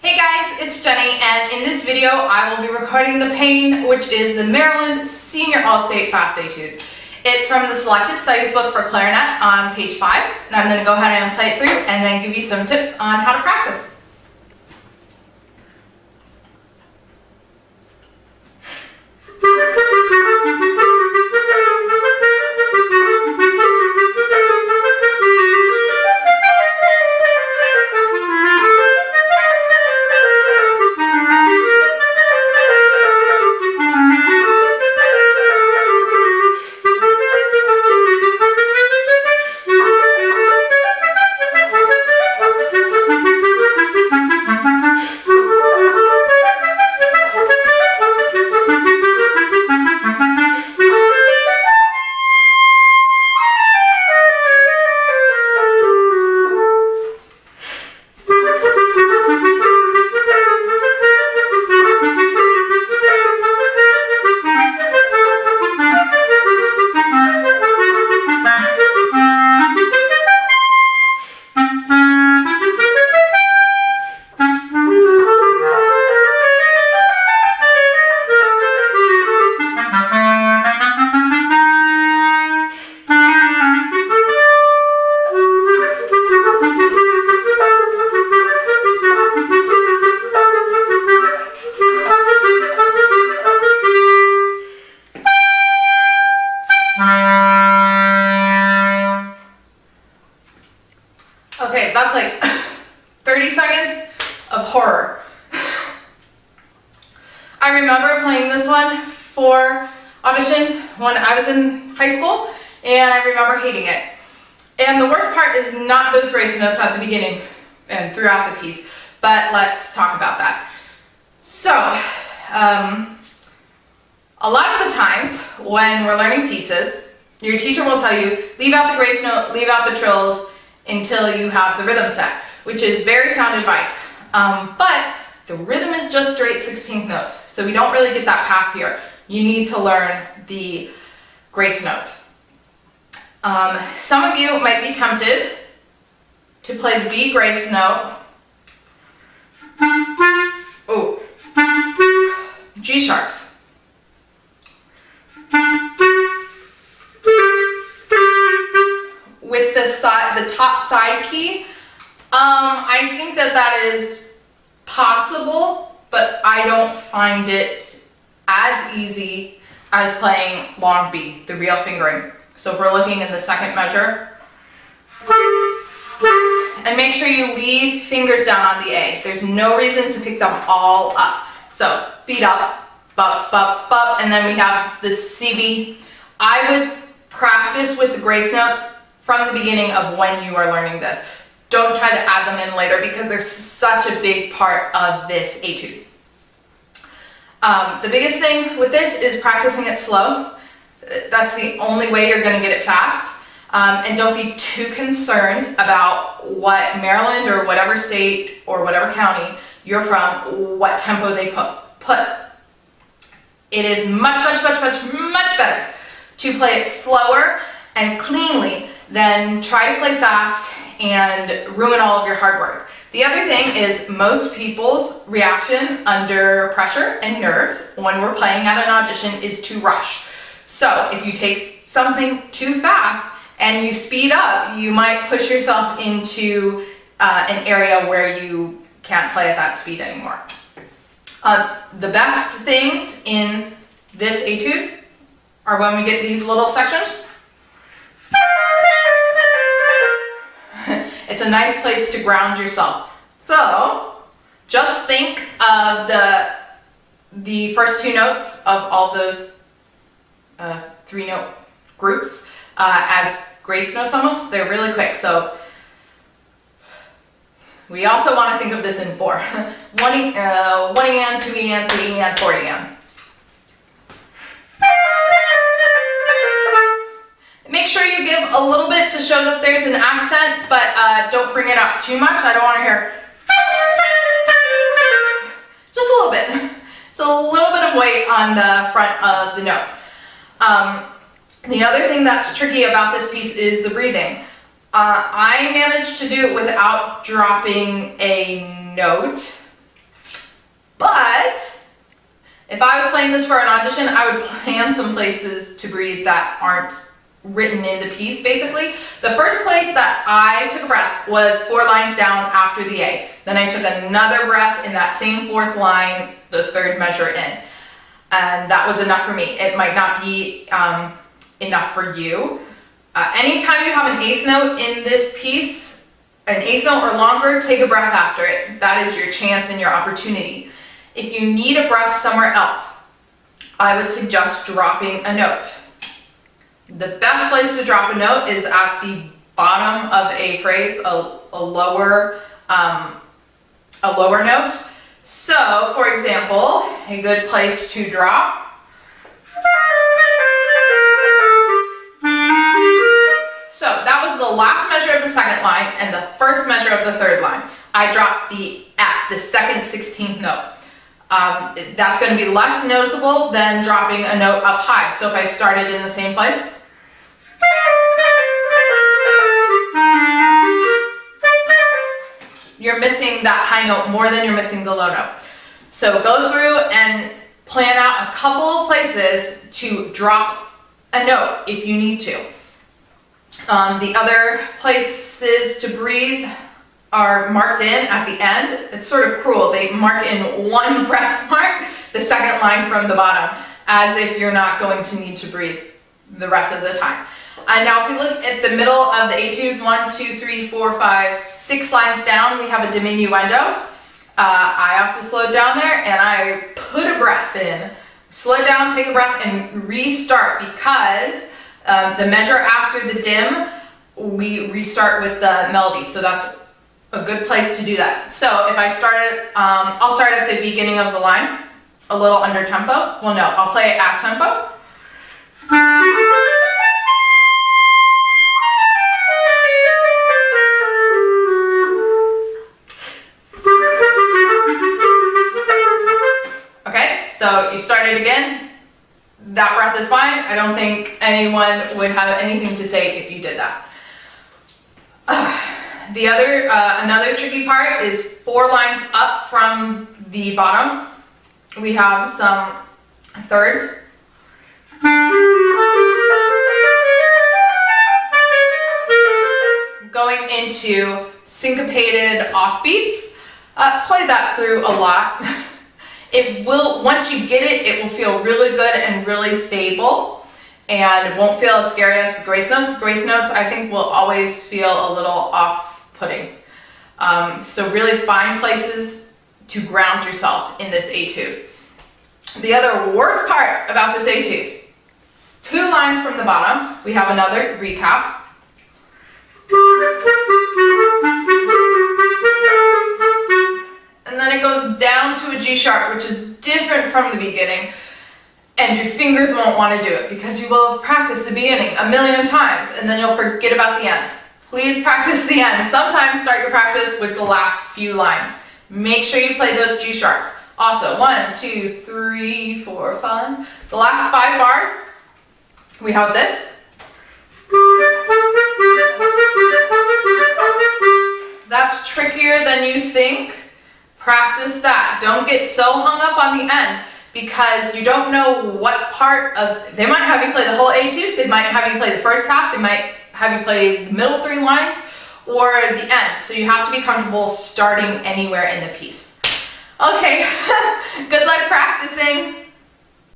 Hey guys, it's Jenny, and in this video I will be recording the pain, which is the Maryland Senior All-State Fast Etude. It's from the Selected Studies book for Clarinet on page 5, and I'm going to go ahead and play it through and then give you some tips on how to practice. Okay, that's like 30 seconds of horror. I remember playing this one for auditions when I was in high school, and I remember hating it. And the worst part is not those grace notes at the beginning and throughout the piece, but let's talk about that. So, a lot of the times when we're learning pieces, your teacher will tell you, leave out the grace note, leave out the trills, until you have the rhythm set, which is very sound advice. But the rhythm is just straight 16th notes, so we don't really get that pass here. You need to learn the grace notes. Some of you might be tempted to play the B grace note. Oh, G sharps. With the top side key, I think that is possible, but I don't find it as easy as playing long B, the real fingering. So if we're looking in the second measure, and make sure you leave fingers down on the A. There's no reason to pick them all up. So beat up, bup, bup, bup, and then we have the CB. I would practice with the grace notes from the beginning of when you are learning this. Don't try to add them in later because they're such a big part of this etude. The biggest thing with this is practicing it slow. That's the only way you're going to get it fast. And don't be too concerned about what Maryland or whatever state or whatever county you're from, what tempo they put. It is much better to play it slower and cleanly than try to play fast and ruin all of your hard work. The other thing is most people's reaction under pressure and nerves when we're playing at an audition is to rush. So if you take something too fast and you speed up, you might push yourself into an area where you can't play at that speed anymore. The best things in this etude are when we get these little sections. It's a nice place to ground yourself. So just think of the first two notes of all those 3-note groups as grace notes almost. They're really quick. So we also want to think of this in 4. 1 EN, 2 EN, 3 EN, 4 EN. Make sure you give a little bit to show that there's an accent, but don't bring it up too much. I don't want to hear just a little bit. So a little bit of weight on the front of the note. The other thing that's tricky about this piece is the breathing. I managed to do it without dropping a note But if I was playing this for an audition, I would plan some places to breathe that aren't written in the piece, basically. The first place that I took a breath was 4 lines down after the A. Then I took another breath in that same 4th line, the 3rd measure in. And that was enough for me. It might not be enough for you. Anytime you have an 8th note in this piece, an 8th note or longer, take a breath after it. That is your chance and your opportunity. If you need a breath somewhere else, I would suggest dropping a note. The best place to drop a note is at the bottom of a phrase, a lower note. So, for example, a good place to drop. So that was the last measure of the 2nd line and the 1st measure of the 3rd line. I dropped the F, the 2nd 16th note. That's going to be less noticeable than dropping a note up high. So if I started in the same place, you're missing that high note more than you're missing the low note. So go through and plan out a couple of places to drop a note if you need to. The other places to breathe are marked in at the end. It's sort of cruel. They mark in one breath mark, the 2nd line from the bottom, as if you're not going to need to breathe the rest of the time. And now if you look at the middle of the etude, 1, 2, 3, 4, 5, 6 lines down, we have a diminuendo. I also slowed down there and I put a breath in. Slow down, take a breath, and restart, because the measure after the dim, we restart with the melody. So that's a good place to do that. So if I started, I'll start at the beginning of the line, a little under tempo. Well, no, I'll play it at tempo. Okay, so you start it again. That breath is fine. I don't think anyone would have anything to say if you did that. The other, another tricky part is 4 lines up from the bottom. We have some thirds. Going into syncopated offbeats. Play that through a lot. It will, once you get it, it will feel really good and really stable, and it won't feel as scary as the grace notes. Grace notes, I think, will always feel a little off-putting. So really find places to ground yourself in this etude. The other worst part about this etude, 2 lines from the bottom, we have another recap. And then it goes down to a G sharp, which is different from the beginning. And your fingers won't want to do it because you will have practiced the beginning a million times and then you'll forget about the end. Please practice the end. Sometimes start your practice with the last few lines. Make sure you play those G sharps. Also, 1, 2, 3, 4, 5. The last 5 bars, we have this. That's trickier than you think. Practice that. Don't get so hung up on the end because you don't know what part of, they might have you play the whole etude, they might have you play the first half, they might have you play the middle 3 lines or the end. So you have to be comfortable starting anywhere in the piece. Okay, good luck practicing.